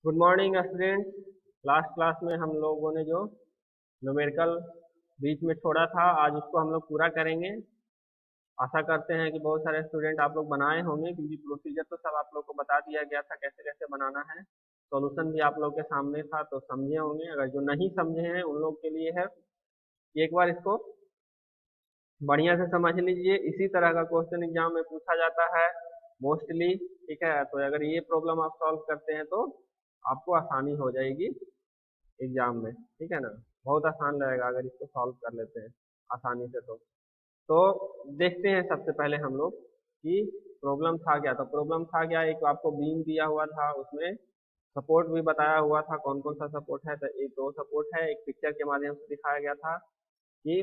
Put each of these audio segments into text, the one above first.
Good morning student. Last class में हम लोगों ने जो न्यूमेरिकल बीच में छोड़ा था आज उसको हम लोग पूरा करेंगे। आशा करते हैं कि बहुत सारे स्टूडेंट आप लोग बनाए होंगे, क्योंकि प्रोसीजर तो सब आप लोग को बता दिया गया था कैसे कैसे बनाना है। सॉल्यूशन भी आप लोग के सामने था तो समझे होंगे। अगर जो नहीं समझे हैं उन लोग के लिए है कि एक बार इसको बढ़िया से समझ लीजिए। इसी तरह का क्वेश्चन एग्जाम में पूछा जाता है मोस्टली। ठीक है, तो अगर ये प्रॉब्लम आप सॉल्व करते हैं तो आपको आसानी हो जाएगी एग्जाम में। ठीक है ना, बहुत आसान रहेगा अगर इसको सॉल्व कर लेते हैं आसानी से। तो देखते हैं सबसे पहले हम लोग कि प्रॉब्लम था क्या। तो प्रॉब्लम था क्या, एक आपको बीम दिया हुआ था, उसमें सपोर्ट भी बताया हुआ था कौन कौन सा सपोर्ट है। तो एक दो सपोर्ट है, एक पिक्चर के माध्यम से दिखाया गया था कि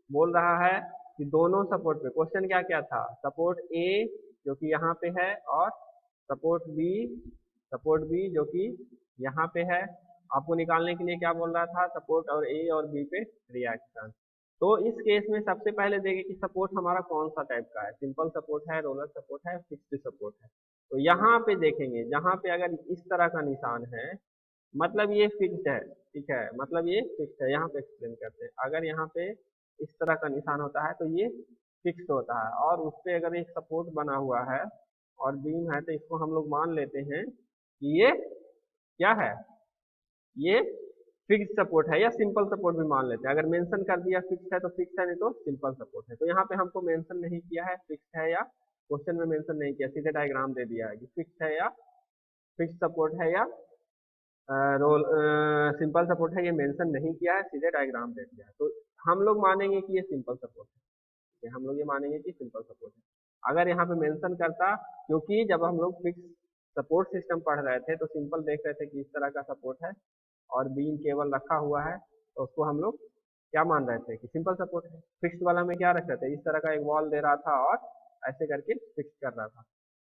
बोल रहा है कि दोनों सपोर्ट पे, क्वेश्चन क्या क्या था, सपोर्ट ए जो कि यहाँ पे है और सपोर्ट बी जो कि यहाँ पे है। आपको निकालने के लिए क्या बोल रहा था, सपोर्ट और ए और बी पे रिएक्शन। तो इस केस में सबसे पहले देखें कि सपोर्ट हमारा कौन सा टाइप का है, सिंपल सपोर्ट है, रोलर सपोर्ट है, फिक्स्ड सपोर्ट है। तो यहाँ पे देखेंगे, जहाँ पे अगर इस तरह का निशान है मतलब ये फिक्स्ड है। ठीक है, मतलब ये फिक्स्ड है। यहाँ पे एक्सप्लेन करते हैं, अगर यहाँ पे इस तरह का निशान होता है तो ये फिक्स्ड होता है, और उस पे अगर एक सपोर्ट बना हुआ है और बीम है तो इसको हम लोग मान लेते हैं कि ये क्या है, ये फिक्स सपोर्ट है, या सिंपल सपोर्ट भी मान लेते हैं। अगर मेंशन कर दिया फिक्स है तो फिक्स है, नहीं तो सिंपल सपोर्ट है। तो यहाँ पे हमको मेंशन नहीं किया है फिक्स है या, क्वेश्चन में मेंशन नहीं किया, सीधे डायग्राम दे दिया है कि फिक्स है या फिक्स सपोर्ट है या रोल सिंपल सपोर्ट है। ये मेंशन नहीं किया है, सीधे डायग्राम दे दिया है। तो हम लोग मानेंगे कि ये सिंपल सपोर्ट है। ठीक है, हम लोग ये मानेंगे कि सिंपल सपोर्ट है। अगर यहाँ पे मेंशन करता, क्योंकि जब हम लोग फिक्स सपोर्ट सिस्टम पढ़ रहे थे तो सिंपल देख रहे थे कि इस तरह का सपोर्ट है और बीम केबल रखा हुआ है, तो उसको हम लोग क्या मान रहे थे कि सिंपल सपोर्ट है। फिक्स वाला में क्या रख रहे थे, इस तरह का एक वॉल दे रहा था और ऐसे करके फिक्स कर रहा था,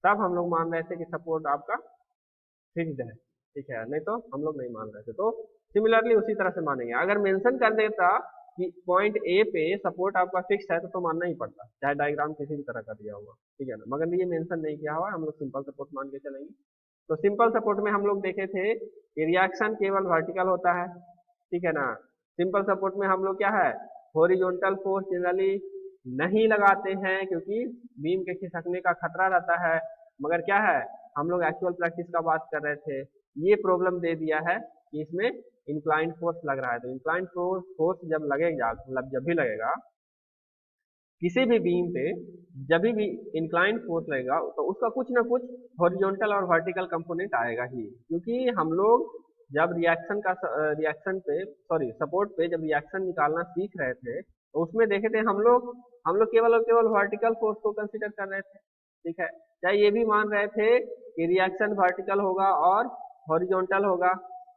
तब हम लोग मान रहे थे कि सपोर्ट आपका फिक्स्ड है। ठीक है, नहीं तो हम लोग नहीं मान रहे थे। तो सिमिलरली उसी तरह से मानेंगे। अगर मेंशन कर देता कि पॉइंट ए पे सपोर्ट आपका फिक्स है तो मानना ही पड़ता, चाहे डायग्राम किसी भी तरह का दिया हुआ। ठीक है ना, मगर ये मेंशन नहीं किया हुआ, हम लोग सिंपल सपोर्ट मान के चलेंगे। तो सिंपल सपोर्ट में हम लोग देखे थे कि रिएक्शन केवल वर्टिकल होता है। ठीक है ना, सिंपल सपोर्ट में हम लोग क्या है, हॉरिजॉन्टल फोर्स जनरली नहीं लगाते हैं, क्योंकि बीम के खिसकने का खतरा रहता है। मगर क्या है, हम लोग एक्चुअल प्रैक्टिस का बात कर रहे थे, ये प्रॉब्लम दे दिया है कि इसमें इंक्लाइंड फोर्स लग रहा है। तो इंक्लाइंड फोर्स जब लगेगा, मतलब जब भी लगेगा किसी भी बीम पे, जब भी इंक्लाइंड फोर्स लगेगा तो उसका कुछ ना कुछ हॉरिजॉन्टल और वर्टिकल कंपोनेंट आएगा ही। क्योंकि हम लोग जब रिएक्शन पे, सॉरी सपोर्ट पे जब रिएक्शन निकालना सीख रहे थे तो उसमें देखे थे हम लोग केवल और केवल वर्टिकल फोर्स को कंसिडर कर रहे थे। ठीक है, चाहे ये भी मान रहे थे कि रिएक्शन वर्टिकल होगा और हॉरिजॉन्टल होगा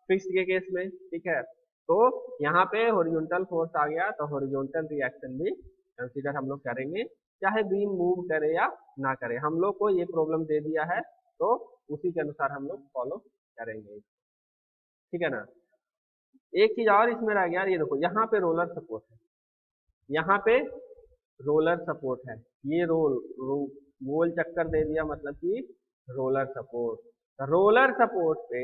फिक्स के केस में। ठीक है, तो यहाँ पे हॉरिजॉन्टल फोर्स आ गया तो हॉरिजॉन्टल रिएक्शन भी कंसीडर हम लोग करेंगे, चाहे बीम मूव करे या ना करे। हम लोग को ये प्रॉब्लम दे दिया है तो उसी के अनुसार हम लोग फॉलो करेंगे। ठीक है ना, एक चीज और इसमें रह गया, ये देखो यहाँ पे रोलर सपोर्ट है, यहाँ पे रोलर सपोर्ट है। ये गोल चक्कर दे दिया, मतलब कि रोलर सपोर्ट। रोलर सपोर्ट पे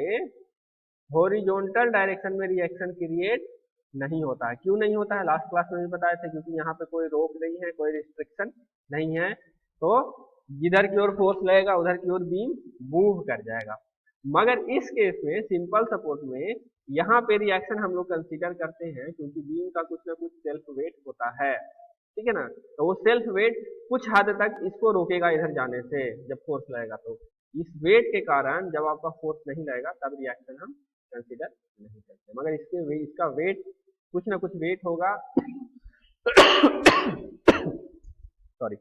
हॉरिजॉन्टल डायरेक्शन में रिएक्शन क्रिएट नहीं होता है। क्यों नहीं होता है, लास्ट क्लास में भी बताया था, क्योंकि यहाँ पे कोई रोक नहीं है, कोई रिस्ट्रिक्शन नहीं है। तो जिधर की ओर फोर्स लगेगा उधर की ओर बीम मूव कर जाएगा। मगर इस केस में सिंपल सपोर्ट में यहाँ पे रिएक्शन हम लोग कंसीडर करते हैं, क्योंकि बीम का कुछ ना कुछ सेल्फ वेट होता है। ठीक है ना, तो वो सेल्फ वेट कुछ हद तक इसको रोकेगा इधर जाने से जब फोर्स लगेगा। तो इस वेट के कारण जब आपका फोर्स नहीं लगेगा तब रिएक्शन हम कंसीडर नहीं करते। मगर इसका वेट कुछ ना कुछ वेट होगा सॉरी,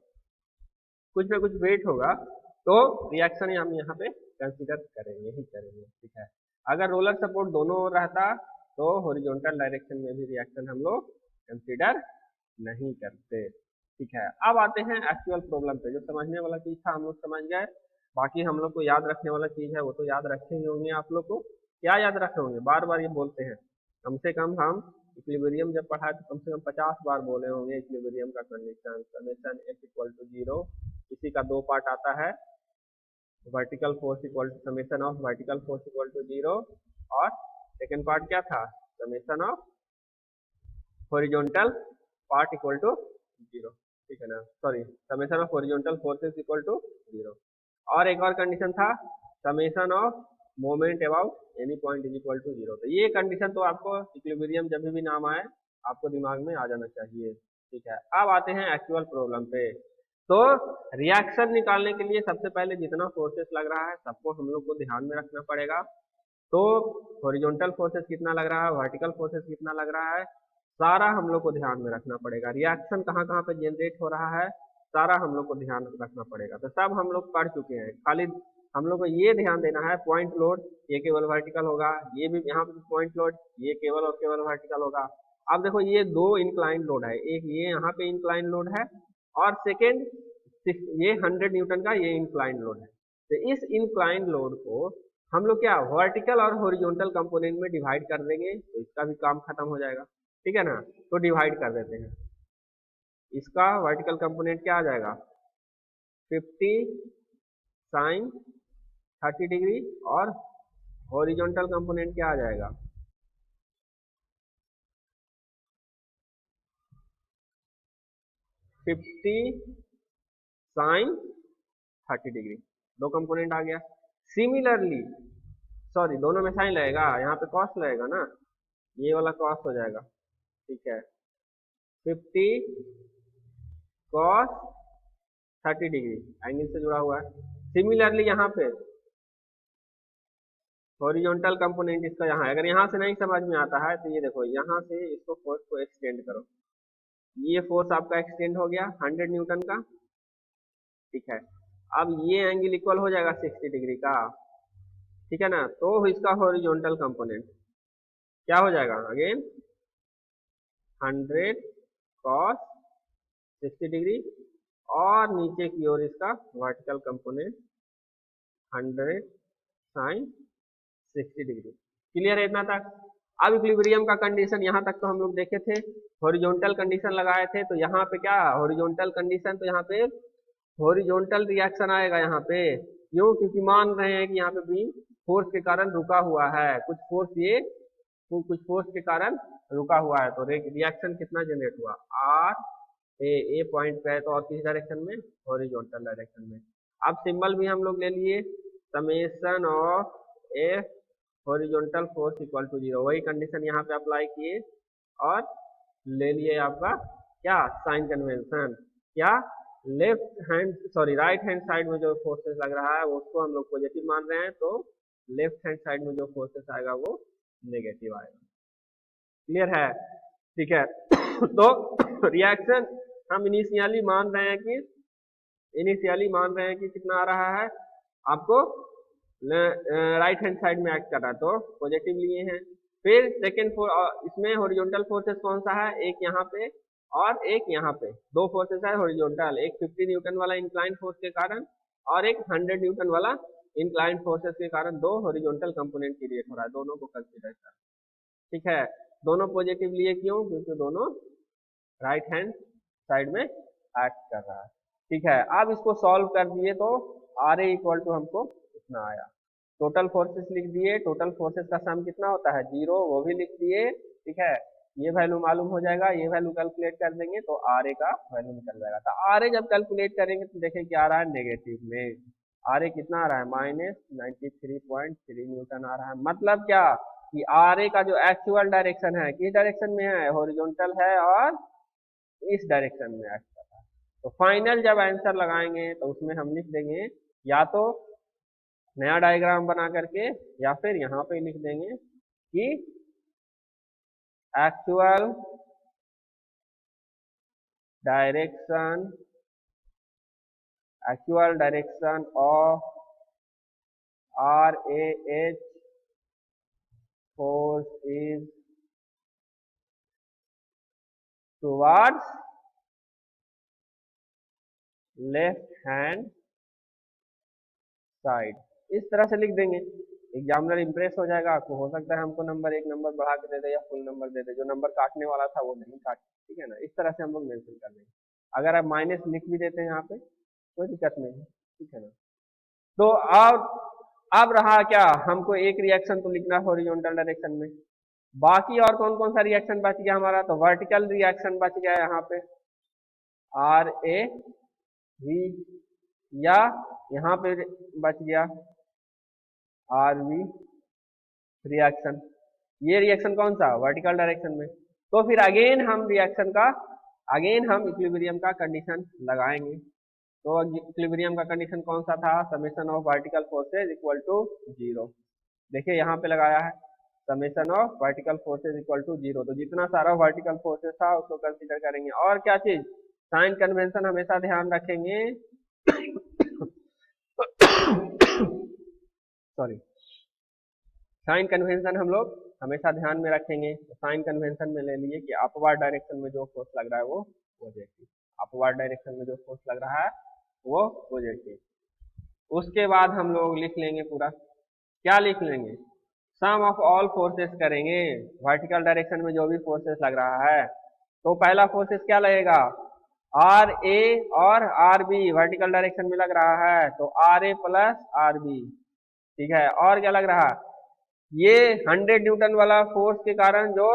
कुछ ना कुछ वेट होगा, तो रिएक्शन हम यहाँ पे कंसीडर करेंगे ही करेंगे। ठीक है, अगर रोलर सपोर्ट दोनों ओर रहता तो हॉरिजॉन्टल डायरेक्शन में भी रिएक्शन हम लोग कंसीडर नहीं करते। ठीक है, अब आते हैं एक्चुअल प्रॉब्लम पे। जो समझने वाला चीज था हम लोग समझ गए, बाकी हम लोग को याद रखने वाला चीज है वो तो याद रखे ही होंगे। आप लोग को क्या याद रखे होंगे, बार बार ये बोलते हैं, कम से कम हम इक्विलिब्रियम जब पढ़ा तो कम से कम 50 बार बोले होंगे इक्विलिब्रियम का condition, summation F equal to zero. इसी का दो पार्ट आता है, vertical force equal to summation of vertical force equal to 0, और सेकेंड पार्ट क्या था, summation of horizontal part equal to 0, ठीक है ना, sorry summation of horizontal forces equal to 0। और एक और कंडीशन था summation of moment about any point is equal to 0। तो ये कंडीशन तो आपको इक्विलिब्रियम जब भी नाम आए आपको दिमाग में आ जाना चाहिए, ठीक है। अब आते हैं एक्चुअल प्रॉब्लम पे। तो रिएक्शन निकालने के लिए सबसे पहले जितना फोर्सेस लग रहा है सबको हम लोग को ध्यान में रखना पड़ेगा। तो हॉरिजॉन्टल फोर्सेस कितना लग रहा है, वर्टिकल फोर्सेस कितना लग रहा है, सारा हम लोग को ध्यान में रखना पड़ेगा। रिएक्शन कहाँ कहाँ पे जनरेट हो रहा है सारा हम लोग को ध्यान रखना पड़ेगा। तो सब हम लोग पढ़ चुके हैं, खाली हम लोग को ये ध्यान देना है पॉइंट लोड ये केवल वर्टिकल होगा, ये भी यहाँ पे पॉइंट लोड ये केवल और केवल वर्टिकल होगा। अब देखो ये दो इंक्लाइन लोड है, एक ये यहाँ पे इंक्लाइन लोड है और सेकेंड ये 100 न्यूटन का ये इंक्लाइन लोड है। तो इस इंक्लाइन लोड को हम लोग क्या वर्टिकल और हॉरिजॉन्टल कंपोनेंट में डिवाइड कर देंगे तो इसका भी काम खत्म हो जाएगा, ठीक है ना। तो डिवाइड कर देते हैं, इसका वर्टिकल कंपोनेंट क्या आ जाएगा 50 साइन 30 डिग्री, और हॉरिजॉन्टल कंपोनेंट क्या आ जाएगा 50 साइन 30 डिग्री। दो कंपोनेंट आ गया। सिमिलरली सॉरी दोनों में साइन लगेगा, यहाँ पे कॉस लगेगा ना, ये वाला कॉस हो जाएगा, ठीक है 50 कॉस 30 डिग्री एंगल से जुड़ा हुआ है। सिमिलरली यहाँ पे हॉरिजॉन्टल कंपोनेंट इसका यहाँ है। अगर यहाँ से नहीं समझ में आता है तो ये देखो यहाँ से इसको फोर्स को एक्सटेंड करो, ये फोर्स आपका एक्सटेंड हो गया 100 न्यूटन का, ठीक है। अब ये एंगल इक्वल हो जाएगा 60 डिग्री का, ठीक है ना। तो इसका हॉरिजॉन्टल कंपोनेंट क्या हो जाएगा अगेन 100 कॉस 60 डिग्री, और नीचे की ओर इसका vertical component 100 sine 60 degree. Clear है इतना तक। अब इक्विलिब्रियम का कंडीशन यहाँ तक तो हम लोग देखे थे, हॉरिजॉन्टल कंडीशन लगाए थे। तो यहाँ पे क्या हॉरिजॉन्टल कंडीशन, तो यहाँ पे हॉरिजॉन्टल रिएक्शन आएगा यहाँ पे, क्यों, क्योंकि मान रहे हैं कि यहाँ पे बीम फोर्स के कारण रुका हुआ है, कुछ फोर्स ये कुछ फोर्स के कारण रुका हुआ है। तो रिएक्शन कितना जनरेट हुआ आर ए पॉइंट पे है, तो और किस डायरेक्शन में हॉरिजॉन्टल डायरेक्शन में। अब सिंबल भी हम लोग ले लिए summation of F horizontal force equal to 0, वही कंडीशन यहाँ पे अप्लाई किए और ले लिए आपका क्या साइन कन्वेंशन, क्या left hand sorry right hand side में जो फोर्सेस लग रहा है उसको हम लोग पॉजिटिव मान रहे हैं, तो लेफ्ट हैंड साइड में जो फोर्सेस आएगा वो नेगेटिव आएगा। क्लियर है, ठीक है। तो रिएक्शन हम इनिशियली मान रहे हैं कि कितना आ रहा है आपको राइट हैंड साइड में एक्ट कर रहा है, तो पॉजिटिव लिए हैं। फिर सेकेंड इसमें हॉरिजॉन्टल फोर्सेस कौन सा है, एक यहाँ पे और एक यहाँ पे, दो फोर्सेस है हॉरिजॉन्टल, एक 50 न्यूटन वाला इंक्लाइन फोर्स के कारण और एक 100 न्यूटन वाला इंक्लाइन फोर्सेस के कारण दो हॉरिजॉन्टल कंपोनेंट क्रिएट हो रहा है, दोनों को कंसीडर कर, ठीक है। दोनों पॉजिटिव लिए क्यों, क्योंकि दोनों राइट हैंड साइड में एक्ट कर रहा है, ठीक है। अब इसको सॉल्व कर दिए तो आर ए इक्वल टू हमको इतना आया। टोटल फोर्सेस लिख दिए, टोटल फोर्सेस का सम कितना होता है 0, वो भी लिख दिए, ठीक है। ये वैल्यू मालूम हो जाएगा, ये वैल्यू कैलकुलेट कर देंगे तो आर ए का वैल्यू निकल जाएगा। तो आर ए जब कैलकुलेट करेंगे तो देखें क्या आ रहा है नेगेटिव में, आर ए कितना आ रहा है -93.3 न्यूटन आ रहा है। मतलब क्या कि आर ए का जो एक्चुअल डायरेक्शन है किस डायरेक्शन में है, हॉरिजॉन्टल है और इस डायरेक्शन में एक्ट कर रहा है। तो फाइनल जब आंसर लगाएंगे तो उसमें हम लिख देंगे या तो नया डायग्राम बना करके या फिर यहाँ पे लिख देंगे कि actual direction of R A H force is towards left hand side, इस तरह से लिख देंगे। एग्जामिनर इंप्रेस हो जाएगा, आपको हो सकता है हमको नंबर 1 नंबर बढ़ा के दे दे या फुल नंबर दे दे, जो नंबर काटने वाला था वो नहीं काटे, ठीक है ना। इस तरह से हम लोग मेंशन कर देंगे। अगर आप माइनस लिख भी देते हैं यहाँ पे कोई दिक्कत नहीं है, ठीक है ना। तो अब रहा क्या, हमको एक रिएक्शन तो लिखना है हॉरिजॉन्टल डायरेक्शन में, बाकी और कौन कौन सा रिएक्शन बच गया हमारा, तो वर्टिकल रिएक्शन बच गया यहाँ पे आर ए वी, या यहाँ पे बच गया आर वी रिएक्शन। ये रिएक्शन कौन सा, वर्टिकल डायरेक्शन में। तो फिर अगेन हम इक्विलिब्रियम का कंडीशन लगाएंगे। तो इक्विलिब्रियम का कंडीशन कौन सा था, summation of vertical forces equal to 0। देखिए यहाँ पे लगाया है summation of vertical forces equal to 0। तो जितना सारा वर्टिकल फोर्सेज था उसको कंसीडर करेंगे। और क्या चीज, साइन कन्वेंशन हमेशा ध्यान रखेंगे सॉरी, साइन कन्वेंशन हम लोग हमेशा ध्यान में रखेंगे। तो साइन कन्वेंशन में ले लिए कि अपवर्ड डायरेक्शन में जो फोर्स लग रहा है वो पॉजिटिव, अपवर्ड डायरेक्शन में जो फोर्स लग रहा है वो पॉजिटिव। उसके बाद हम लोग लिख लेंगे पूरा, क्या लिख लेंगे, सम ऑफ ऑल फोर्सेस करेंगे, वर्टिकल डायरेक्शन में जो भी फोर्सेस लग रहा है। तो पहला फोर्सेस क्या लगेगा, आर ए और आर बी वर्टिकल डायरेक्शन में लग रहा है, तो R A plus R B, ठीक है। और क्या लग रहा है, ये 100 न्यूटन वाला फोर्स के कारण जो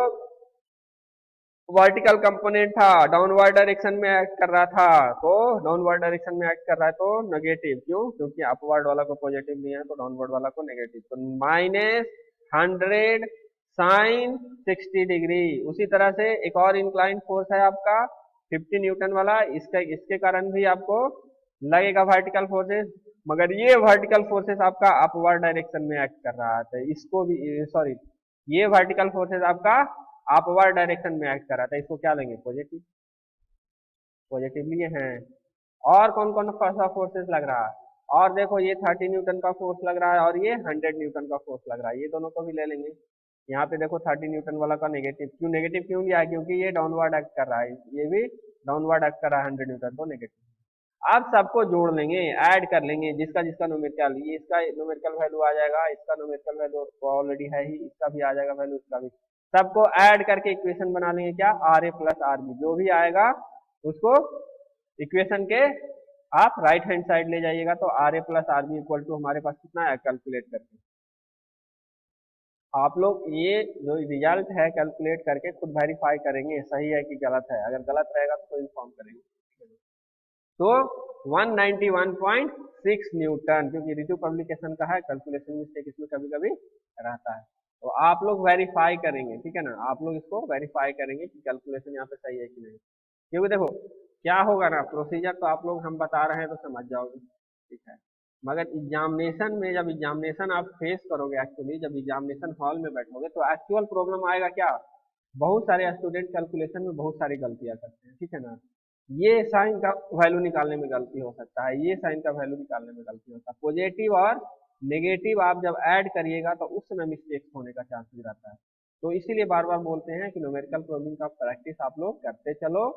वर्टिकल कंपोनेंट था डाउनवर्ड डायरेक्शन में एक्ट कर रहा था, तो डाउनवर्ड डायरेक्शन में एक्ट कर रहा है तो नेगेटिव, क्यों, क्योंकि अपवर्ड वाला को पॉजिटिव लिया है तो डाउनवर्ड वाला को नेगेटिव, तो -100 साइन 60 डिग्री। उसी तरह से एक और इंक्लाइन फोर्स है आपका 50 न्यूटन वाला, इसके कारण भी आपको लगेगा वर्टिकल फोर्सेस, मगर ये वर्टिकल फोर्सेस आपका अपवर्ड डायरेक्शन में एक्ट कर रहा है, इसको भी सॉरी, ये वर्टिकल फोर्सेस आपका अपवर्ड डायरेक्शन में एक्ट कर रहा था, इसको क्या लेंगे, पॉजिटिव, पॉजिटिव लिए हैं। और कौन कौन सा फोर्सेस लग रहा है, और देखो ये 30 न्यूटन का फोर्स लग रहा है और ये 100 न्यूटन का फोर्स लग रहा है, ये दोनों को भी ले लेंगे। यहाँ पे देखो 30 न्यूटन वाला का नेगेटिव क्यों लिया है, क्योंकि ये डाउनवर्ड एक्ट कर रहा है, ये भी डाउनवर्ड एक्ट कर रहा है 100 न्यूटन, तो नेगेटिव। अब सबको जोड़ लेंगे, ऐड कर लेंगे, जिसका जिसका न्यूमेरिकल, ये इसका न्यूमेरिकल वैल्यू आ जाएगा, इसका न्यूमेरिकल वैल्यू ऑलरेडी है ही, इसका भी आ जाएगा वैल्यू, इसका भी, सबको ऐड करके इक्वेशन बना लेंगे, क्या, R A plus R B, जो भी आएगा उसको इक्वेशन के आप राइट हैंड साइड ले जाइएगा। तो R A plus R B equal to हमारे पास कितना है, कैलकुलेट करके आप लोग ये जो रिजल्ट है कैलकुलेट करके खुद वेरीफाई करेंगे सही है कि गलत है, अगर गलत रहेगा तो इन्फॉर्म करेंगे। तो 191.6 न्यूटन, क्योंकि रिव्यू पब्लिकेशन का है, कैलकुलेशन मिस्टेक इसमें कभी कभी रहता है, तो आप लोग वेरीफाई करेंगे, ठीक है ना, आप लोग इसको वेरीफाई करेंगे कि कैलकुलेशन यहाँ पे सही है कि नहीं। क्योंकि देखो क्या होगा ना, प्रोसीजर तो आप लोग हम बता रहे हैं तो समझ जाओगे, ठीक है, मगर एग्जामिनेशन में जब एग्जामिनेशन आप फेस करोगे, एक्चुअली जब एग्जामिनेशन हॉल में बैठोगे तो एक्चुअल प्रॉब्लम आएगा क्या, बहुत सारे स्टूडेंट कैलकुलेशन में बहुत सारी गलतियां करते हैं, ठीक है ना, ये साइन का वैल्यू निकालने में गलती हो सकता है, ये साइन का वैल्यू निकालने में गलती होता है, पॉजिटिव और नेगेटिव आप जब ऐड करिएगा तो उस समय मिस्टेक होने का चांस भी रहता है। तो इसीलिए बार बार बोलते हैं कि न्यूमेरिकल प्रॉब्लम का प्रैक्टिस आप लोग करते चलो,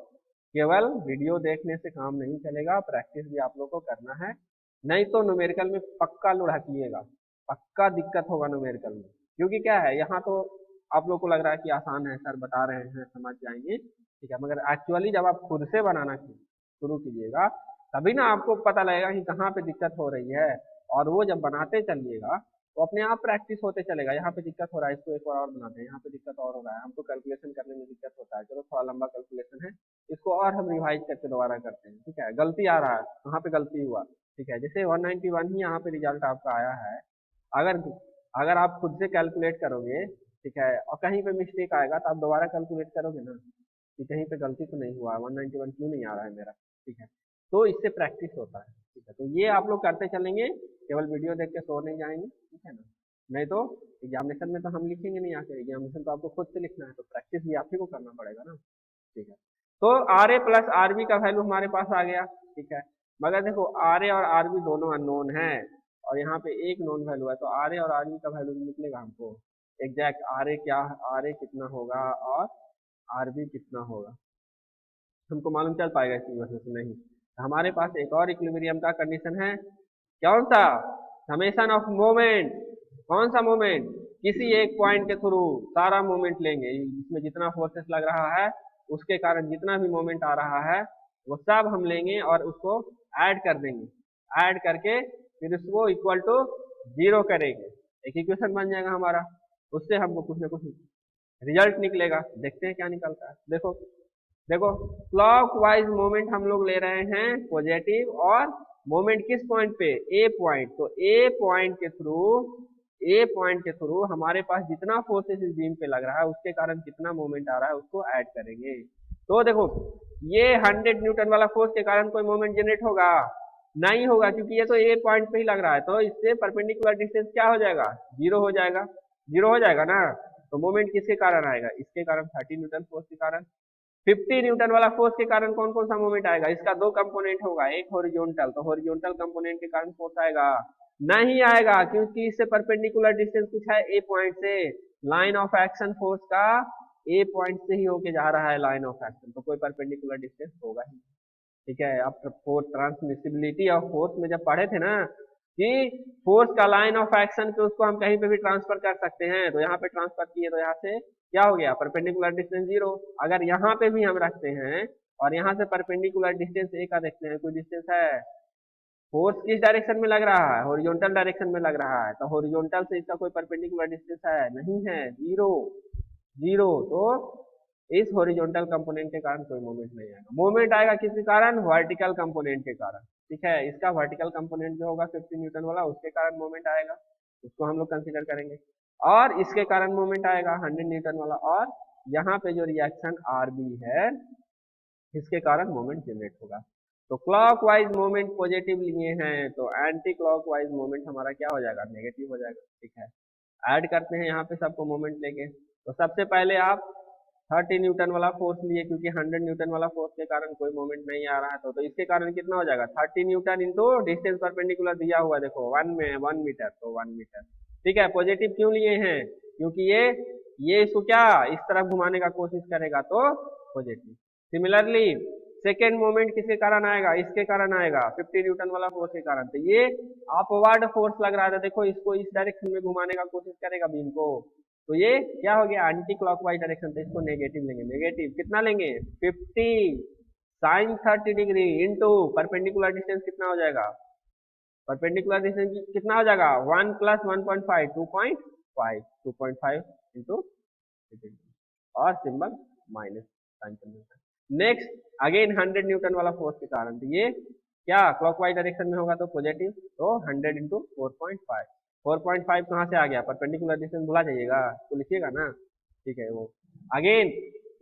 केवल वीडियो देखने से काम नहीं चलेगा, प्रैक्टिस भी आप लोग को करना है, नहीं तो न्यूमेरिकल में पक्का लुढ़किएगा, पक्का दिक्कत होगा न्यूमेरिकल में। क्योंकि क्या है, यहाँ तो आप लोग को लग रहा है कि आसान है, सर बता रहे हैं समझ जाएंगे, ठीक है, मगर एक्चुअली जब आप खुद से बनाना शुरू कीजिएगा तभी ना आपको पता लगेगा कि कहाँ पे दिक्कत हो रही है, और वो जब बनाते चलिएगा तो अपने आप प्रैक्टिस होते चलेगा, यहाँ पे दिक्कत हो रहा है इसको एक बार और बनाते हैं, यहाँ पे दिक्कत और हो रहा है, हमको कैलकुलेशन करने में दिक्कत होता है, चलो थोड़ा लंबा कैलकुलेशन है, इसको और हम रिवाइज करके दोबारा करते हैं, ठीक है, गलती आ रहा है, कहाँ पे गलती हुआ, ठीक है, जैसे 191 ही यहाँ पे रिजल्ट आपका आया है, अगर अगर आप खुद से कैलकुलेट करोगे, ठीक है, और कहीं पे मिस्टेक आएगा तो आप दोबारा कैलकुलेट करोगे ना कि कहीं पे गलती तो नहीं हुआ, 191 क्यों नहीं आ रहा है मेरा, ठीक है, तो इससे प्रैक्टिस होता है, ठीक है, तो ये आप लोग करते चलेंगे, केवल वीडियो देख के सो नहीं जाएंगे, ठीक है ना, नहीं तो एग्जामिनेशन में तो हम लिखेंगे नहीं आके, एग्जामिनेशन तो आपको खुद से लिखना है, तो प्रैक्टिस भी आप ही को करना पड़ेगा ना, ठीक है। तो R A plus R B का वैल्यू हमारे पास आ गया, ठीक है, मगर देखो आर ए और आर बी दोनों अननोन है और यहाँ पे एक नोन वैल्यू है, तो आर ए और आर बी का वैल्यू निकलेगा हमको एग्जैक्ट, आर ए क्या, आर ए कितना होगा और आर बी कितना होगा, हमको मालूम चल पाएगा इसी वजह से नहीं। हमारे पास एक और इक्विलिब्रियम का कंडीशन है, कौन सा, समेशन ऑफ मोमेंट, कौन सा मोमेंट, किसी एक पॉइंट के थ्रू सारा मोमेंट लेंगे, इसमें जितना फोर्सेस लग रहा है उसके कारण जितना भी मोमेंट आ रहा है वो सब हम लेंगे और उसको ऐड कर देंगे, ऐड करके फिर उसको इक्वल टू 0 करेंगे, एक इक्वेशन बन जाएगा हमारा, उससे हमको कुछ ना कुछ रिजल्ट निकलेगा। देखते हैं क्या निकलता है। देखो देखो क्लॉकवाइज मोमेंट हम लोग ले रहे हैं पॉजिटिव, और मोमेंट किस पॉइंट पे, ए पॉइंट। तो ए पॉइंट के थ्रू हमारे पास जितना फोर्सेस इस बीम पे लग रहा है उसके कारण कितना मोमेंट आ रहा है उसको ऐड करेंगे। तो देखो ये 100 न्यूटन वाला फोर्स के कारण कोई मोमेंट जनरेट होगा, नहीं होगा, क्योंकि ये तो ए पॉइंट पे ही लग रहा है। तो इससे परपेंडिकुलर डिस्टेंस क्या हो जाएगा, 0 हो जाएगा, 0 हो जाएगा ना। तो मोमेंट किसके कारण आएगा, इसके कारण 30 न्यूटन फोर्स के कारण। 50 न्यूटन वाला फोर्स के कारण कौन कौन सा मोमेंट आएगा, इसका दो कंपोनेंट होगा, एक हॉरिजॉन्टल, तो हॉरिजॉन्टल कंपोनेंट के कारण फोर्स आएगा, नहीं आएगा क्योंकि इससे परपेंडिकुलर डिस्टेंस कुछ है ए पॉइंट से। लाइन ऑफ एक्शन फोर्स का ए पॉइंट से ही होके जा रहा है लाइन ऑफ एक्शन, तो कोई परपेंडिकुलर डिस्टेंस होगा ही। ठीक है, आप ट्रांसमिसिबिलिटी ऑफ फोर्स में जब पढ़े थे ना कि फोर्स का लाइन ऑफ एक्शन पे उसको हम कहीं पे भी ट्रांसफर कर सकते हैं, तो यहाँ पे ट्रांसफर किए तो यहाँ से क्या हो गया, परपेंडिकुलर डिस्टेंस 0। अगर यहाँ पे भी हम रखते हैं और यहाँ से परपेंडिकुलर डिस्टेंस ए का देखते हैं, कोई डिस्टेंस है, फोर्स किस डायरेक्शन में लग रहा है, हॉरिजॉन्टल डायरेक्शन में लग रहा है, तो हॉरिजॉन्टल से इसका कोई परपेंडिकुलर डिस्टेंस है, नहीं है, 0 0। तो इस हॉरिजॉन्टल कंपोनेंट के कारण कोई मोमेंट नहीं आएगा। मोमेंट आएगा किसके कारण, वर्टिकल कंपोनेंट के कारण। ठीक है, इसका वर्टिकल कंपोनेंट जो होगा 50 न्यूटन वाला, उसके कारण मोमेंट आएगा, उसको हम लोग कंसीडर करेंगे। और इसके कारण मोमेंट आएगा 100 न्यूटन वाला, और यहाँ पे जो रिएक्शन आरबी है इसके कारण मोमेंट जनरेट होगा। तो क्लॉकवाइज मोमेंट पॉजिटिव लिए हैं, तो एंटी क्लॉकवाइज मोमेंट हमारा क्या हो जाएगा, नेगेटिव हो जाएगा। ठीक है, ऐड करते हैं यहाँ पे सबको मोमेंट लेके। तो सबसे पहले आप 30 न्यूटन वाला फोर्स लिए, क्योंकि 100 न्यूटन वाला फोर्स के कारण कोई मोमेंट नहीं आ रहा है, तो इसके कारण कितना हो जाएगा, 30 न्यूटन इंटू डिस्टेंस परपेंडिकुलर दिया हुआ है, देखो 1 मीटर, तो 1 मीटर। ठीक है, पॉजिटिव क्यों लिए हैं, क्योंकि ये इसको क्या इस तरफ घुमाने का कोशिश करेगा, तो पॉजिटिव। सिमिलरली सेकेंड मोमेंट किसके कारण आएगा, इसके कारण आएगा, 50 न्यूटन वाला फोर्स के कारण। तो ये अपवर्ड फोर्स लग रहा था, देखो इसको इस डायरेक्शन में घुमाने का कोशिश करेगा बीम को, तो ये क्या हो गया, एंटी क्लॉकवाइज डायरेक्शन, तो इसको नेगेटिव लेंगे। नेगेटिव कितना लेंगे, 50 sine 30 degree into perpendicular distance कितना हो जाएगा, परपेंडिकुलर डिस्टेंस कितना हो जाएगा, 1 + 1.5 2.5 2.5 इंटू और symbol minus sign convention. Next again 100 newton वाला फोर्स के कारण, तो ये क्या क्लॉकवाइज डायरेक्शन में होगा, तो पॉजिटिव, तो 100 इंटू 4.5। 4.5 कहाँ से आ गया, परपेंडिकुलर डिस्टेंस भुला जाइएगा तो लिखिएगा ना। ठीक है, वो अगेन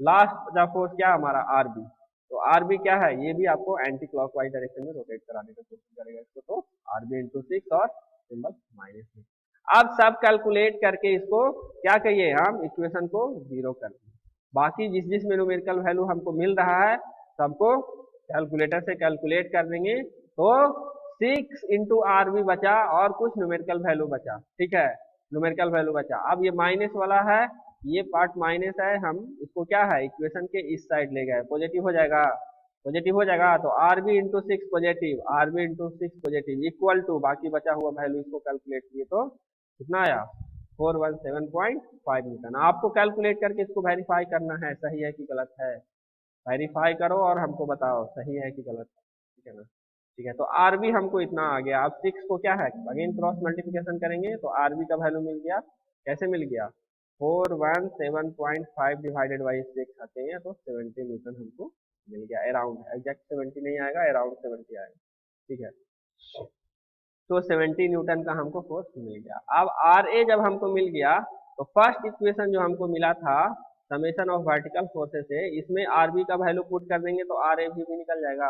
लास्ट द फोर्स क्या हमारा आरबी, तो आरबी क्या है, ये भी आपको एंटी क्लॉकवाइज डायरेक्शन में रोटेट कराने का कोशिश करेगा इसको, तो आरबी इंटू 6 और सिंबल -6। अब सब कैलकुलेट करके इसको क्या कहिए, हम इक्वेशन को 0 कर दिए। बाकी जिस जिस में न्यूमेरिकल वैल्यू हमको मिल रहा है सबको कैलकुलेटर से कैलकुलेट कर देंगे, तो 6 इंटू आरबी बचा और कुछ न्यूमेरिकल वैल्यू बचा। ठीक है, न्यूमेरिकल वैल्यू बचा। अब ये माइनस वाला है, ये पार्ट माइनस है, हम इसको क्या है इक्वेशन के इस साइड ले गए, पॉजिटिव हो जाएगा, पॉजिटिव हो जाएगा। तो R B into 6 positive, R B into 6 positive equal to बाकी बचा हुआ वैल्यू, इसको कैलकुलेट किए तो कितना आया, 417.5 न्यूटन। आपको कैलकुलेट करके इसको वेरीफाई करना है सही है कि गलत है, वेरीफाई करो और हमको बताओ सही है कि गलत है। ठीक है ना, ठीक है। तो आरबी हमको इतना आ गया। अब 6 को क्या है, अगेन क्रॉस मल्टीप्लिकेशन करेंगे तो आरबी का वैल्यू मिल गया, कैसे मिल गया, 417.5 डिवाइडेड बाई 6 आते हैं तो 70 न्यूटन हमको मिल गया, अराउंड, एग्जैक्ट 70 नहीं आएगा, अराउंड 70 आएगा। ठीक है, तो 70 न्यूटन का हमको फोर्स मिल गया। अब आर ए जब हमको मिल गया तो फर्स्ट इक्वेशन जो हमको मिला था समेशन ऑफ वर्टिकल फोर्सेस है, इसमें आरबी का वैल्यू पुट कर देंगे तो आर ए भी निकल जाएगा।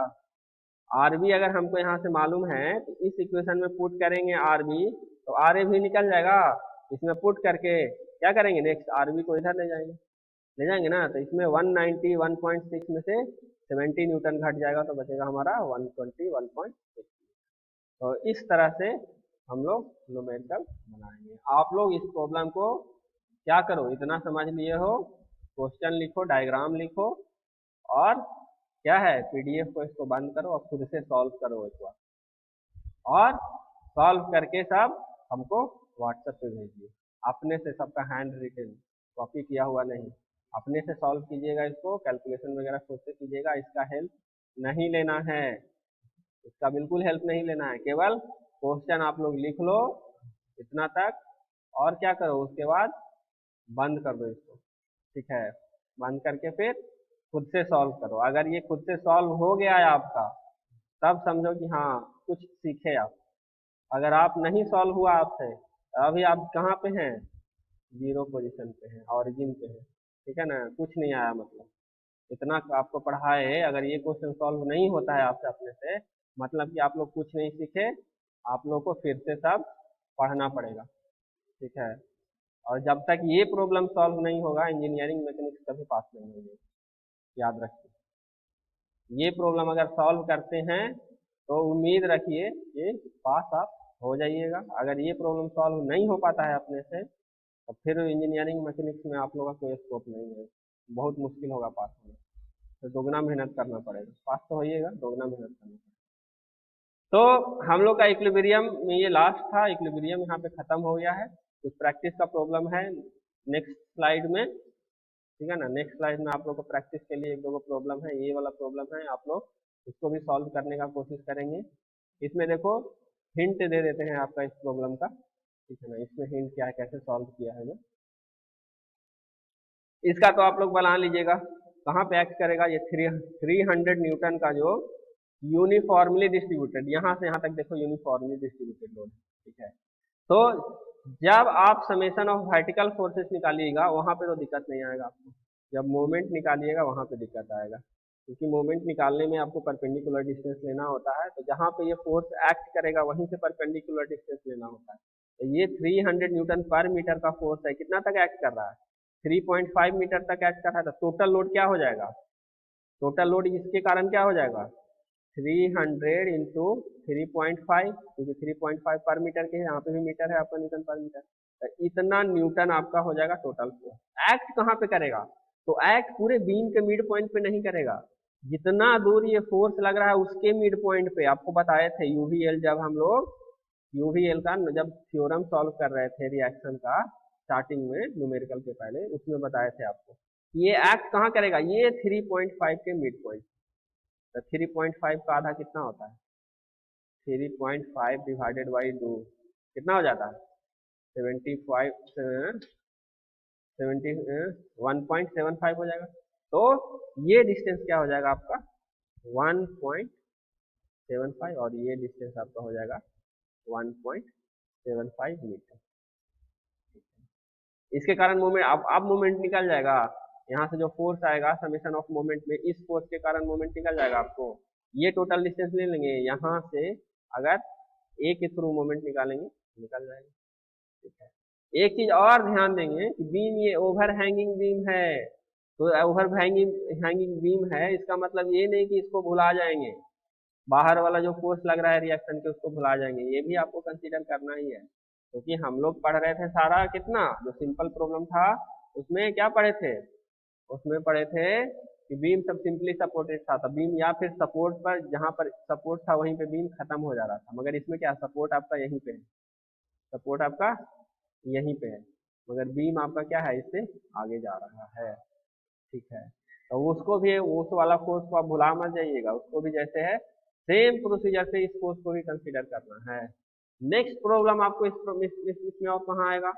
आरबी अगर हमको यहाँ से मालूम है तो इस इक्वेशन में पुट करेंगे आरबी, तो आर ए भी निकल जाएगा। इसमें पुट करके क्या करेंगे, नेक्स्ट आरबी को इधर ले जाएंगे ना, तो इसमें 191.6 में से 70 न्यूटन घट जाएगा तो बचेगा हमारा 121.6। तो इस तरह से हम लोग न्यूमेरिकल बनाएंगे। आप लोग इस प्रॉब्लम को क्या करो, इतना समझ लिए हो, क्वेश्चन लिखो, डायग्राम लिखो, और क्या है पीडीएफ को इसको बंद करो और खुद से सॉल्व करो एक बार, और सॉल्व करके सब हमको व्हाट्सएप पे भेजिए। अपने से सबका हैंड रिटन कॉपी किया हुआ नहीं, अपने से सॉल्व कीजिएगा, इसको कैलकुलेशन वगैरह खुद से कीजिएगा। इसका हेल्प नहीं लेना है, इसका बिल्कुल हेल्प नहीं लेना है, केवल क्वेश्चन आप लोग लिख लो इतना तक, और क्या करो उसके बाद बंद कर दो इसको, ठीक है। बंद करके फिर खुद से सॉल्व करो। अगर ये खुद से सॉल्व हो गया है आपका, तब समझो कि हाँ कुछ सीखे आप। अगर आप नहीं सॉल्व हुआ आपसे, अभी आप कहाँ पे हैं, जीरो पोजीशन पे हैं, ऑरिजिन पे हैं, ठीक है ना, कुछ नहीं आया। मतलब इतना आपको पढ़ाए है, अगर ये क्वेश्चन सॉल्व नहीं होता है आपसे अपने से, मतलब कि आप लोग कुछ नहीं सीखे, आप लोग को फिर से सब पढ़ना पड़ेगा, ठीक है। और जब तक ये प्रॉब्लम सॉल्व नहीं होगा, इंजीनियरिंग मैकेनिक्स कभी पास नहीं होगी, याद रखिए। ये प्रॉब्लम अगर सॉल्व करते हैं तो उम्मीद रखिए कि पास आप हो जाइएगा। अगर ये प्रॉब्लम सॉल्व नहीं हो पाता है अपने से, तो फिर इंजीनियरिंग मैकेनिक्स में आप लोगों का कोई स्कोप नहीं है, बहुत मुश्किल होगा पास होना। तो दोगुना मेहनत करना पड़ेगा, पास तो होइएगा, दोगुना मेहनत करना पड़ेगा। तो हम लोग का इक्विलिब्रियम में ये लास्ट था, इक्विलिब्रियम यहाँ पे खत्म हो गया है। कुछ प्रैक्टिस का प्रॉब्लम है नेक्स्ट स्लाइड में, ठीक है ना। नेक्स्ट स्लाइड में आप लोग को प्रैक्टिस के लिए एक दो प्रॉब्लम है, ये वाला प्रॉब्लम है, आप लोग इसको भी सॉल्व करने का कोशिश करेंगे। इसमें देखो हिंट दे देते हैं आपका इस प्रॉब्लम का, ठीक है ना। इसमें हिंट क्या है, कैसे सॉल्व किया है जो, इसका तो आप लोग बना लीजिएगा। कहाँ पे एक्ट करेगा ये 300 न्यूटन का जो यूनिफॉर्मली डिस्ट्रीब्यूटेड, यहाँ से यहाँ तक देखो यूनिफॉर्मली डिस्ट्रीब्यूटेड लोड, ठीक है। तो जब आप समेशन ऑफ वर्टिकल फोर्सेस निकालिएगा वहां पे तो दिक्कत नहीं आएगा आपको, जब मोमेंट निकालिएगा वहां पे दिक्कत आएगा, क्योंकि मोमेंट निकालने में आपको परपेंडिकुलर डिस्टेंस लेना होता है। तो जहां पे ये फोर्स एक्ट करेगा वहीं से परपेंडिकुलर डिस्टेंस लेना होता है। तो ये 300 न्यूटन पर मीटर का फोर्स है, कितना तक एक्ट कर रहा है, 3.5 मीटर तक एक्ट कर रहा है। तो टोटल लोड क्या हो जाएगा, टोटल लोड इसके कारण क्या हो जाएगा, 300 इंटू 3.5, क्योंकि 3.5 पर मीटर के यहाँ पे भी मीटर है आपका, न्यूटन पर मीटर। तो इतना न्यूटन आपका हो जाएगा टोटल फोर्स। एक्ट कहाँ पे करेगा, तो एक्ट पूरे बीम के मिड पॉइंट पे नहीं करेगा, जितना दूर ये फोर्स लग रहा है उसके मिड पॉइंट पे। आपको बताए थे यूवीएल, जब हम लोग यूवीएल का जब थ्योरम सॉल्व कर रहे थे रिएक्शन का स्टार्टिंग में न्यूमेरिकल के पहले, उसमें बताए थे आपको ये एक्ट कहाँ करेगा, ये 3.5 के मिड पॉइंट। तो 3.5 का आधा कितना होता है, 3.5 डिवाइडेड बाई 2 कितना हो जाता है, 75 1.75 हो जाएगा। तो ये डिस्टेंस क्या हो जाएगा आपका 1.75, और ये डिस्टेंस आपका हो जाएगा 1.75 मीटर। इसके कारण मोमेंट अब मोमेंट निकल जाएगा, यहाँ से जो फोर्स आएगा समेशन ऑफ मोमेंट में, इस फोर्स के कारण मोमेंट निकल जाएगा आपको। ये टोटल डिस्टेंस ले लेंगे, यहाँ से अगर ए के थ्रू मोमेंट निकालेंगे निकल जाएगा, ठीक है। एक चीज और ध्यान देंगे कि बीम ये ओवर हैंगिंग बीम है, तो ओवर हैंगिंग बीम है, इसका मतलब ये नहीं कि इसको भुला जाएंगे, बाहर वाला जो फोर्स लग रहा है रिएक्शन के उसको भुला जाएंगे, ये भी आपको कंसीडर करना ही है। क्योंकि हम लोग पढ़ रहे थे सारा कितना, जो सिंपल प्रॉब्लम था उसमें क्या पढ़े थे, उसमें पढ़े थे कि बीम सब सिंपली सपोर्टेड था, तो बीम या फिर सपोर्ट पर, जहां पर सपोर्ट था वहीं पे बीम खत्म हो जा रहा था। मगर इसमें क्या, सपोर्ट आपका यहीं पे है, सपोर्ट आपका यहीं पे है, मगर बीम आपका क्या है, इससे आगे जा रहा है, ठीक है। तो उसको भी, उस वाला फोर्स को आप भुला मत जाइएगा, उसको भी जैसे है सेम प्रोसीजर से इस फोर्स को भी कंसीडर करना है। नेक्स्ट प्रॉब्लम आपको इसमें और कहाँ आएगा,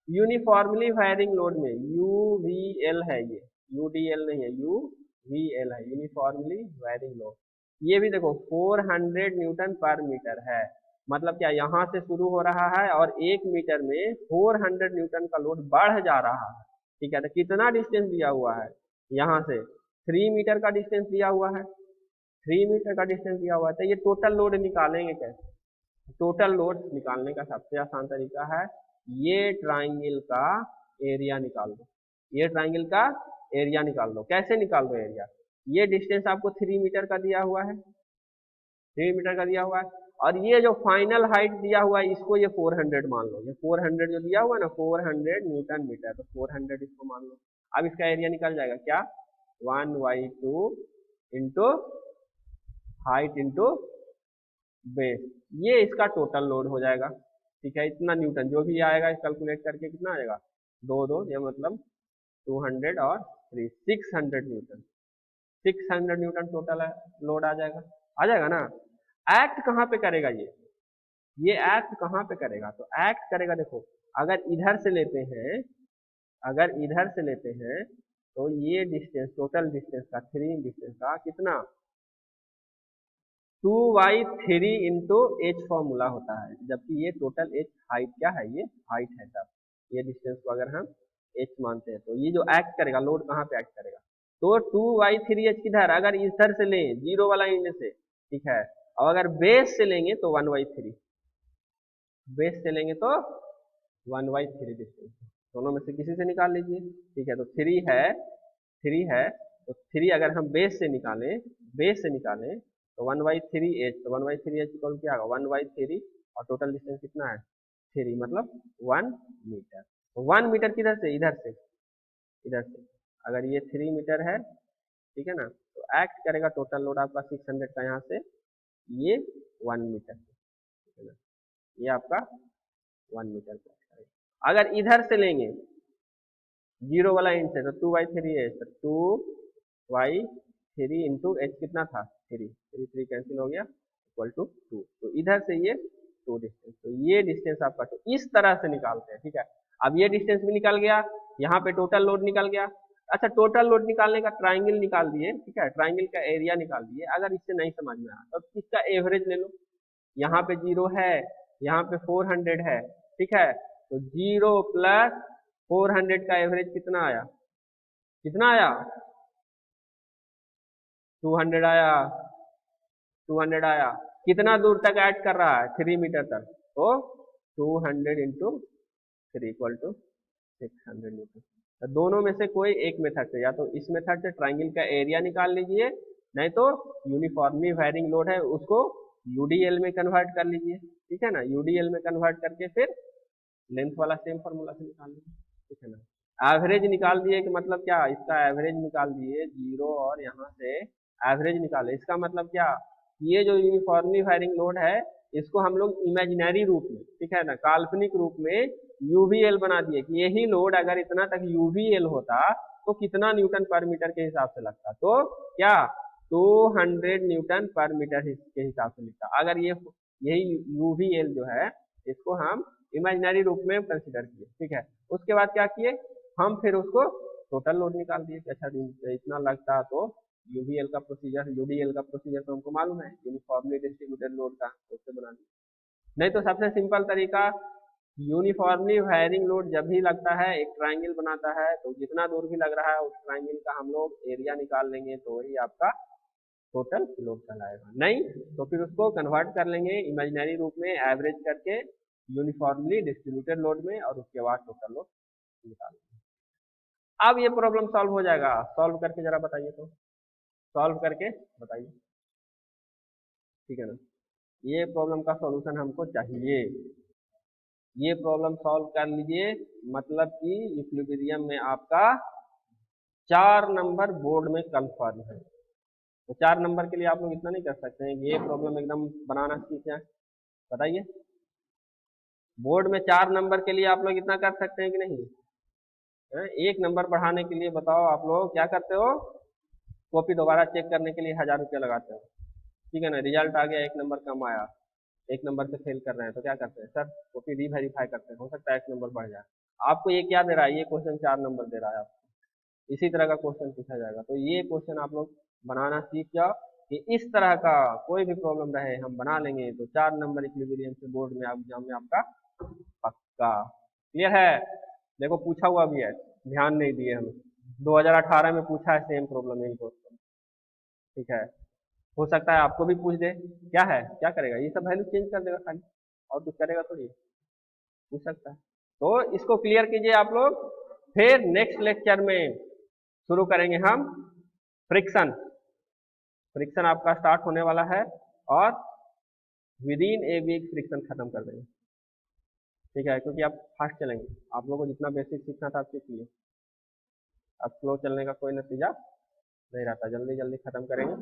यूनिफॉर्मली वायरिंग लोड में, यूवीएल है ये, यूडीएल नहीं है, यूवीएल है, यूनिफॉर्मली वायरिंग लोड। ये भी देखो 400 न्यूटन पर मीटर है, मतलब क्या यहाँ से शुरू हो रहा है और 1 मीटर में 400 न्यूटन का लोड बढ़ जा रहा है, ठीक है। तो कितना डिस्टेंस दिया हुआ है, यहाँ से 3 मीटर का डिस्टेंस दिया हुआ है, 3 मीटर का डिस्टेंस दिया हुआ है। तो ये टोटल लोड निकालेंगे कैसे, टोटल लोड निकालने का सबसे आसान तरीका है, ये ट्राइंगल का एरिया निकाल दो, ये ट्राइंगल का एरिया निकाल दो। कैसे निकाल दो एरिया, ये डिस्टेंस आपको 3 मीटर का दिया हुआ है, 3 मीटर का दिया हुआ है, और ये जो फाइनल हाइट दिया हुआ है इसको ये 400 मान लो, ये 400 जो दिया हुआ है ना 400 न्यूटन मीटर, तो 400 इसको मान लो। अब इसका एरिया निकल जाएगा क्या, 1/2 इंटू हाइट इंटू बेस, ये इसका टोटल लोड हो जाएगा, ठीक है। इतना न्यूटन जो भी आएगा कैलकुलेट करके कितना आएगा, 2 ये मतलब 200 और 3 600 न्यूटन, 600 न्यूटन टोटल लोड आ जाएगा ना। एक्ट कहाँ पे करेगा ये, ये एक्ट कहाँ पे करेगा, तो एक्ट करेगा, देखो अगर इधर से लेते हैं, अगर इधर से लेते हैं तो ये डिस्टेंस, टोटल डिस्टेंस का, 3 डिस्टेंस का कितना, 2y3 इंटू एच फॉर्मूला होता है, जबकि ये टोटल एच हाइट क्या है, ये हाइट है सब, ये डिस्टेंस को अगर हम एच मानते हैं तो ये जो एक्ट करेगा, लोड कहाँ पे एक्ट करेगा, तो 2y3h किधर, अगर इधर से लें जीरो वाला एंड से, ठीक है, और अगर बेस से लेंगे तो 1/3, बेस से लेंगे तो 1/3 डिस्टेंस, दोनों में से किसी से निकाल लीजिए, ठीक है, तो 3 है तो 3 अगर हम बेस से निकालें, बेस से निकालें तो 1/3h, तो 1/3h इक्वल क्या होगा, 1/3, और टोटल डिस्टेंस कितना है 3, मतलब 1 मीटर, तो 1 मीटर किधर से, इधर से, इधर से, अगर ये 3 मीटर है, ठीक है ना, तो एक्ट करेगा टोटल लोड आपका 600 का यहाँ से, ये 1 मीटर, ठीक है ना, ये आपका 1 मीटर का करेगा। अगर इधर से लेंगे जीरो वाला इंच है तो 2/3h, तो 2/3 इंटू एच कितना था 3, 3 कैंसिल हो गया, इक्वल टू 2, तो इधर से ये 2 डिस्टेंस, तो ये डिस्टेंस आपका, तो इस तरह से निकालते हैं, ठीक है। अब ये डिस्टेंस भी निकल गया, यहाँ पे टोटल लोड निकल गया। अच्छा, टोटल लोड निकालने का ट्राइंगल निकाल दिए, ठीक है, ट्राइंगल का एरिया निकाल दिए। अगर इससे नहीं समझ में आया तो इसका एवरेज ले लो, यहाँ पे 0 है, यहाँ पे 400 है, ठीक है, तो 0 प्लस 400 का एवरेज कितना आया, कितना आया, 200 आया, 200 आया, कितना दूर तक ऐड कर रहा है, 3 मीटर तक, तो 200 इंटू 3 इक्वल टू 600 न्यूटन। तो दोनों में से कोई एक मेथड से, या तो इस मेथड से ट्राइंगल का एरिया निकाल लीजिए, नहीं तो यूनिफॉर्मली वायरिंग लोड है उसको यूडीएल में कन्वर्ट कर लीजिए, ठीक है ना, यूडीएल में कन्वर्ट करके फिर लेंथ वाला सेम फॉर्मूला से निकाल लीजिए, ठीक है ना। एवरेज निकाल दिए कि मतलब क्या, इसका एवरेज निकाल दिए 0 और यहाँ से एवरेज निकाले, इसका मतलब क्या, ये जो यूनिफॉर्मली वायरिंग लोड है इसको हम लोग इमेजिनरी रूप में, ठीक है ना, काल्पनिक रूप में यूवीएल बना दिए कि यही लोड अगर इतना तक यूवीएल होता तो कितना न्यूटन पर मीटर के हिसाब से लगता, तो क्या 200 न्यूटन पर मीटर के हिसाब से लिखता। अगर ये यही यूवीएल जो है इसको हम इमेजिनरी रूप में कंसिडर किए, ठीक है। उसके बाद क्या किए हम, फिर उसको टोटल लोड निकाल दिए कि अच्छा इतना लगता, तो यूवीएल का प्रोसीजर, यूडीएल का प्रोसीजर तो हमको मालूम है, यूनिफॉर्मली डिस्ट्रीब्यूटेड लोड का, उससे बना दिया। नहीं तो सबसे सिंपल तरीका, यूनिफॉर्मली वायरिंग लोड जब भी लगता है एक ट्राइंगल बनाता है, तो जितना दूर भी लग रहा है उस ट्राइंगल का हम लोग एरिया निकाल लेंगे, तो वही आपका टोटल लोड कहलाएगा। नहीं तो फिर उसको कन्वर्ट कर लेंगे इमेजिनरी रूप में एवरेज करके यूनिफॉर्मली डिस्ट्रीब्यूटेड लोड में, और उसके बाद टोटल लोड निकाल लेंगे। अब ये प्रॉब्लम सॉल्व हो जाएगा, सॉल्व करके जरा बताइए, तो सॉल्व करके बताइए, ठीक है ना। ये प्रॉब्लम का सॉल्यूशन हमको चाहिए, ये प्रॉब्लम सॉल्व कर लीजिए, मतलब कि इक्विलिब्रियम में आपका 4 नंबर बोर्ड में कंफर्म है। तो 4 नंबर के लिए आप लोग इतना नहीं कर सकते हैं, ये प्रॉब्लम एकदम बनाना सीख जाए, बताइए। बोर्ड में 4 नंबर के लिए आप लोग इतना कर सकते हैं कि नहीं, 1 नंबर बढ़ाने के लिए बताओ आप लोग क्या करते हो, कॉपी दोबारा चेक करने के लिए 1000 रुपया लगाते हो, ठीक है ना, रिजल्ट आ गया 1 नंबर कम आया, 1 नंबर से फेल कर रहे हैं, तो क्या करते हैं सर, कॉपी रीवेरीफाई करते हैं, हो सकता है 1 नंबर बढ़ जाए। आपको ये क्या दे रहा है, ये क्वेश्चन 4 नंबर दे रहा है आपको, इसी तरह का क्वेश्चन पूछा जाएगा। तो ये क्वेश्चन आप लोग बनाना सीख जाओ कि इस तरह का कोई भी प्रॉब्लम रहे हम बना लेंगे, तो 4 नंबर इक्विलिब्रियम से बोर्ड में एग्जाम में आपका पक्का। क्लियर है, देखो पूछा हुआ भी है, ध्यान नहीं दिए हम, 2018 में पूछा है सेम प्रॉब्लम यही क्वेश्चन, ठीक है, हो सकता है आपको भी पूछ दे, क्या है, क्या करेगा, ये सब वैल्यू चेंज कर देगा खाली, और कुछ करेगा थोड़ी, पूछ सकता है। तो इसको क्लियर कीजिए आप लोग, फिर नेक्स्ट लेक्चर में शुरू करेंगे हम फ्रिक्शन। फ्रिक्शन आपका स्टार्ट होने वाला है, और within a week friction खत्म कर देंगे, ठीक है, क्योंकि आप फास्ट चलेंगे, आप लोगों को जितना बेसिक सीखना था आप सीख लिए, अब स्लो चलने का कोई नतीजा नहीं रहता, जल्दी जल्दी खत्म करेंगे,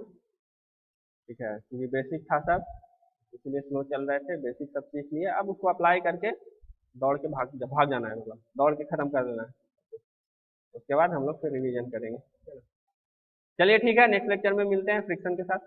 ठीक है, क्योंकि बेसिक था सब, इसलिए स्लो चल रहे थे, बेसिक सब सीख लिए, अब उसको अप्लाई करके दौड़ के भाग जाना है, मतलब दौड़ के खत्म कर देना है, उसके बाद हम लोग फिर रिवीजन करेंगे। चलिए ठीक है, नेक्स्ट लेक्चर में मिलते हैं फ्रिक्शन के साथ।